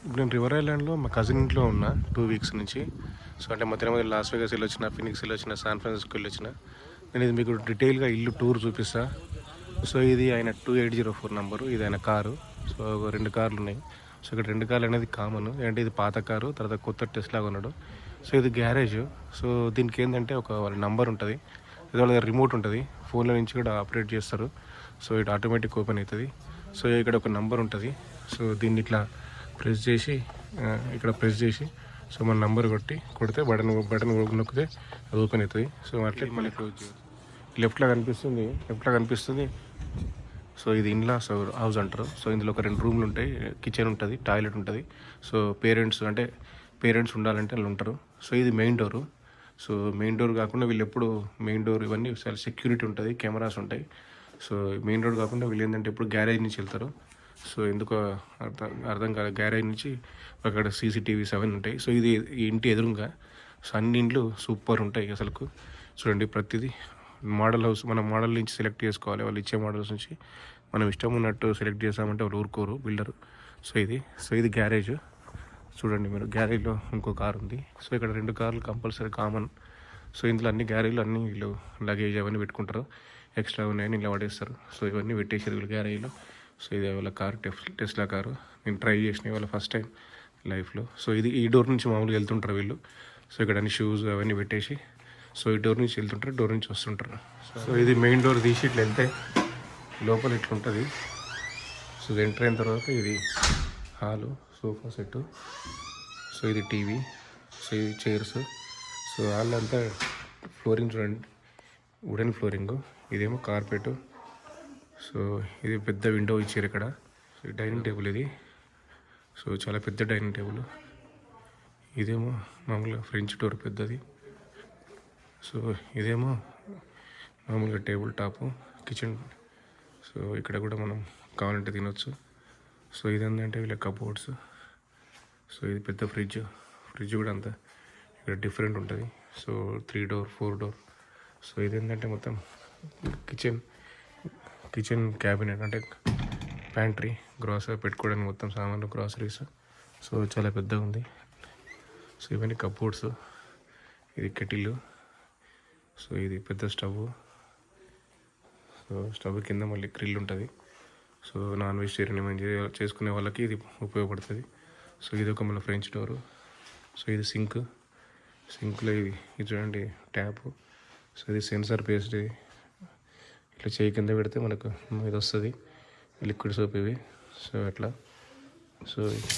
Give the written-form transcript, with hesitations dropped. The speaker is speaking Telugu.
ఇప్పుడు నేను రివర్ ఐలాండ్లో మా కజిన్ ఇంట్లో ఉన్నా 2 వీక్స్ నుంచి. సో అంటే మధ్య మధ్య లాస్ వేగస్ వెళ్ళొచ్చిన, ఫినిక్స్ వెళ్ళొచ్చిన, శాన్ ఫ్రాన్సిస్కో వెళ్ళొచ్చిన. నేను ఇది మీకు డీటెయిల్గా ఇల్లు టూర్ చూపిస్తా. సో ఇది ఆయన 2804 నంబరు, ఇది ఆయన కారు. సో 2 కార్లు ఉన్నాయి. సో ఇక్కడ 2 కార్లు అనేది కామన్, అంటే ఇది పాత కారు, తర్వాత కొత్త టెస్లా కొన్నాడు. సో ఇది గ్యారేజ్. సో దీనికి ఏంటంటే వాళ్ళ నంబర్ ఉంటుంది, ఇది వాళ్ళ రిమోట్ ఉంటుంది, ఫోన్లో నుంచి కూడా ఆపరేట్ చేస్తారు. సో ఇది ఆటోమేటిక్ ఓపెన్ అవుతుంది. సో ఇక్కడ ఒక నంబర్ ఉంటుంది. సో దీన్ని ఇట్లా ప్రెస్ చేసి ఇక్కడ ప్రెస్ చేసి సో మన నంబర్ కొడితే బటన్ నొక్కితే అది ఓపెన్ అవుతుంది. సో అట్లే మళ్ళీ క్లోజ్ లెఫ్ట్లో కనిపిస్తుంది. సో ఇది ఇన్లాస్ హౌస్ అంటారు. సో ఇందులో ఒక 2 రూమ్లు ఉంటాయి, కిచెన్ ఉంటుంది, టాయిలెట్ ఉంటుంది. సో పేరెంట్స్ ఉండాలంటే వాళ్ళు ఉంటారు. సో ఇది main door. So main door కాకుండా వీళ్ళు ఎప్పుడు మెయిన్ డోర్ ఇవన్నీ చాలా సెక్యూరిటీ ఉంటుంది, కెమెరాస్ ఉంటాయి. సో మెయిన్ డోర్ కాకుండా వీళ్ళు ఏంటంటే ఎప్పుడు గ్యారేజ్ నుంచి వెళ్తారు. సో ఎందుకో అర్థం కాదు, గ్యారేజ్ నుంచి అక్కడ CCTVs అవన్నీ ఉంటాయి. సో ఇది ఈ ఇంటి ఎదురుగా. సో అన్ని ఇండ్లు సూపర్ ఉంటాయి అసలుకు. చూడండి ప్రతిదీ మోడల్ హౌస్, మనం మోడల్ నుంచి సెలెక్ట్ చేసుకోవాలి. వాళ్ళు ఇచ్చే మోడల్స్ నుంచి మనం ఇష్టం ఉన్నట్టు సెలెక్ట్ చేసామంటే వాళ్ళు ఊరుకోరు బిల్డరు. సో ఇది గ్యారేజ్. చూడండి మీరు, గ్యారేజ్లో ఇంకో కార్ ఉంది. సో ఇక్కడ 2 కార్లు కంపల్సరీ కామన్. సో ఇందులో అన్ని గ్యారేజ్లో అన్ని వీళ్ళు లగేజ్ అవన్నీ పెట్టుకుంటారు, ఎక్స్ట్రా ఉన్నాయని ఇలా పడేస్తారు. సో ఇవన్నీ పెట్టేసారు వీళ్ళు గ్యారేజ్లో. సో ఇది వాళ్ళ కార్, టెస్లా కారు. నేను ట్రై చేసిన వాళ్ళ ఫస్ట్ టైం లైఫ్లో. సో ఇది ఈ డోర్ నుంచి మామూలుగా వెళ్తుంటారు వీళ్ళు. సో ఇక్కడ అన్ని షూస్ అవన్నీ పెట్టేసి సో ఈ డోర్ నుంచి వెళ్తుంటారు, డోర్ నుంచి వస్తుంటారు. సో ఇది మెయిన్ డోర్ తీసి ఇట్లా వెళ్తే లోపల ఇట్లా ఉంటుంది. సో ఇది ఎంటర్ అయిన తర్వాత ఇది హాలు, సోఫా సెట్టు. సో ఇది టీవీ. సో ఇది చైర్స్. సో హాల్ అంతా ఫ్లోరింగ్ చూడండి, వుడెన్ ఫ్లోరింగ్. ఇదేమో కార్పెట్. సో ఇది పెద్ద విండో ఇచ్చారు ఇక్కడ. సో డైనింగ్ టేబుల్ ఇది. సో చాలా పెద్ద డైనింగ్ టేబుల్. ఇదేమో మామూలుగా ఫ్రెంచ్ డోర్ పెద్దది. సో ఇదేమో మామూలుగా టేబుల్ టాపు, కిచెన్. సో ఇక్కడ కూడా మనం కావాలంటే తినొచ్చు. సో ఇదేంటంటే వీళ్ళ కబోర్డ్స్. సో ఇది పెద్ద ఫ్రిడ్జ్ కూడా అంతా ఇక్కడ డిఫరెంట్ ఉంటుంది. So 3 door 4 door. సో ఇదేంటంటే మొత్తం కిచెన్ క్యాబినెట్, అంటే ప్యాంట్రీ, గ్రాసరీ పెట్టుకోవడానికి మొత్తం సామాన్లు, గ్రాసరీస్. సో చాలా పెద్దగా ఉంది. సో ఇవన్నీ కబోర్డ్స్. ఇది కెటిల్. సో ఇది పెద్ద స్టవ్. సో స్టవ్ కింద మళ్ళీ గ్రిల్ ఉంటుంది. సో నాన్ వెజిటేరియన్ ఏమైనా చేసుకునే వాళ్ళకి ఇది ఉపయోగపడుతుంది. సో ఇది ఒక మళ్ళీ ఫ్రెంచ్ డోరు. సో ఇది సింక్లో ఇది చూడండి ట్యాప్. సో ఇది సెన్సార్ బేస్డ్. ఇట్లా చేయి కింద పెడితే మనకు ఇది వస్తుంది, లిక్విడ్ సోప్ ఇవి. సో అట్లా. సో